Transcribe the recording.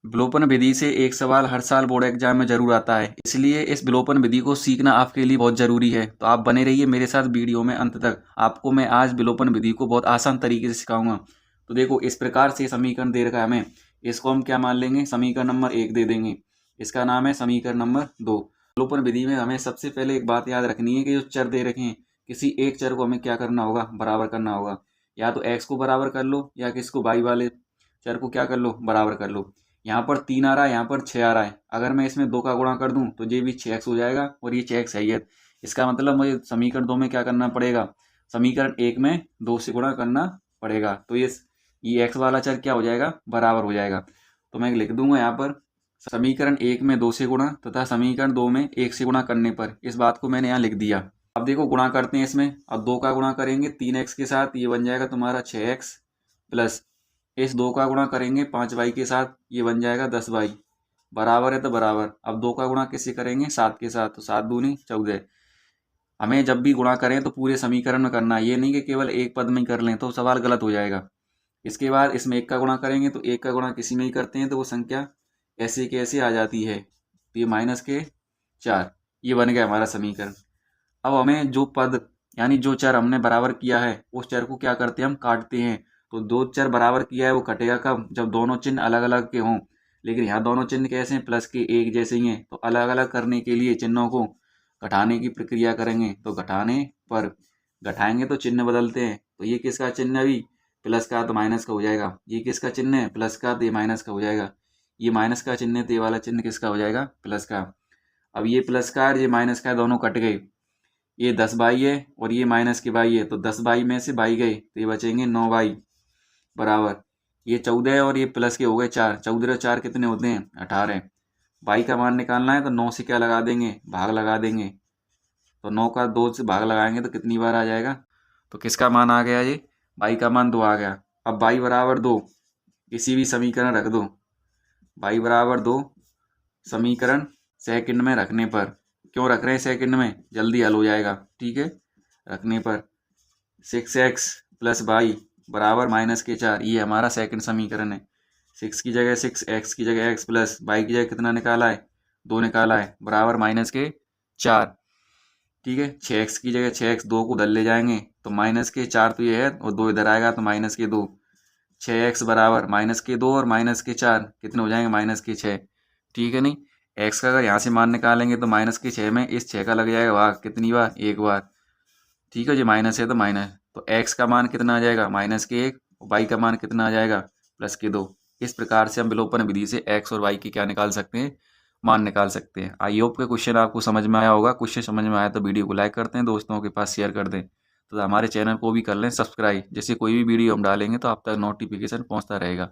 विलोपन विधि से एक सवाल हर साल बोर्ड एग्जाम में जरूर आता है, इसलिए इस विलोपन विधि को सीखना आपके लिए बहुत जरूरी है। तो आप बने रहिए मेरे साथ वीडियो में अंत तक। आपको मैं आज विलोपन विधि को बहुत आसान तरीके से सिखाऊंगा। तो देखो, इस प्रकार से समीकरण दे रखा है हमें, इसको हम क्या मान लेंगे, समीकरण नंबर 1 दे देंगे। इसका नाम है समीकरण नंबर 2। विलोपन विधि में हमें सबसे पहले एक बात याद रखनी है कि जो चर दे रखे हैं, किसी एक चर को हमें क्या करना होगा, बराबर करना होगा। या तो एक्स को बराबर कर लो, या किसको, वाई वाले चर को क्या कर लो, बराबर कर लो। यहाँ पर 3 आ रहा है, यहाँ पर 6 आ रहा है। अगर मैं इसमें 2 का गुणा कर दूं तो ये भी 6x हो जाएगा और ये 6x है ये। इसका मतलब मुझे समीकरण 2 में क्या करना पड़ेगा, समीकरण 1 में 2 से गुणा करना पड़ेगा। तो ये x वाला चर क्या हो जाएगा, बराबर हो जाएगा। तो मैं लिख दूंगा यहाँ पर समीकरण 1 में 2 से गुणा तथा समीकरण 2 में 1 से गुणा करने पर। इस बात को मैंने यहाँ लिख दिया। अब देखो गुणा करते हैं इसमें। अब 2 का गुणा करेंगे 3x के साथ, ये बन जाएगा तुम्हारा 6x प्लस इस 2 का गुणा करेंगे 5y के साथ, ये बन जाएगा 10y। बराबर है तो बराबर। अब 2 का गुणा किससे करेंगे, 7 के साथ, तो 7 दूनी 14। हमें जब भी गुणा करें तो पूरे समीकरण में करना है, ये नहीं कि केवल एक पद में ही कर लें तो सवाल गलत हो जाएगा। इसके बाद इसमें 1 का गुणा करेंगे तो 1 का गुणा किसी में ही करते हैं तो वो संख्या ऐसे के ऐसे आ जाती है। तो ये -4, ये बन गया हमारा समीकरण। अब हमें जो पद यानी जो चर हमने बराबर किया है उस चर को क्या करते हैं, हम काटते हैं। तो दो चर बराबर किया है वो कटेगा कब, जब दोनों चिन्ह अलग अलग के हों। लेकिन यहाँ दोनों चिन्ह कैसे हैं, प्लस के एक जैसे ही हैं। तो अलग अलग करने के लिए चिन्हों को घटाने की प्रक्रिया करेंगे। तो घटाने पर घटाएंगे तो चिन्ह बदलते हैं। तो ये किसका चिन्ह, अभी प्लस का तो माइनस का हो जाएगा। ये किसका चिन्ह है, प्लस का, तो ये माइनस का हो जाएगा। ये माइनस का चिन्ह है तो ये वाला चिन्ह किसका हो जाएगा, प्लस का। अब ये प्लस का और ये माइनस का दोनों कट गए। ये 10 बाई है और ये माइनस के बाई है, तो 10 बाई में से बाई गए तो ये बचेंगे 9 बाई बराबर। ये 14 है और ये प्लस के हो गए 4। 14 और 4 कितने होते हैं, 18। बाई का मान निकालना है तो 9 से क्या लगा देंगे, भाग लगा देंगे। तो 9 का 2 से भाग लगाएंगे तो कितनी बार आ जाएगा, तो किसका मान आ गया, ये बाई का मान 2 आ गया। अब बाई बराबर 2 किसी भी समीकरण रख दो, बाई बराबर 2 समीकरण सेकंड में रखने पर, क्यों रख रहे हैं सेकंड में, जल्दी हल हो जाएगा, ठीक है। रखने पर 6x प्लस बाई बराबर -4, ये हमारा सेकंड समीकरण है। 6 की जगह 6, x की जगह x प्लस बाई की जगह कितना निकाला है, 2 निकाला है, बराबर -4, ठीक है। 6x की जगह 6x, 2 को उधर ले जाएंगे तो -4 तो ये है और 2 इधर आएगा तो -2। 6x बराबर -2 और -4 कितने हो जाएंगे, -6, ठीक है। नहीं, x का अगर यहाँ से मान निकालेंगे तो -6 में इस 6 का लग जाएगा भाग, कितनी बार, एक बार, ठीक है। जी माइनस है तो माइनस, तो x का मान कितना आ जाएगा, -1 और y का मान कितना आ जाएगा, +2। इस प्रकार से हम विलोपन विधि से x और y की क्या निकाल सकते हैं, मान निकाल सकते हैं। आई होप के क्वेश्चन आपको समझ में आया होगा। क्वेश्चन समझ में आया तो वीडियो को लाइक करते हैं, दोस्तों के पास शेयर कर दें। तो हमारे चैनल को भी कर लें सब्सक्राइब, जैसे कोई भी वीडियो हम डालेंगे तो आप तक नोटिफिकेशन पहुंचता रहेगा।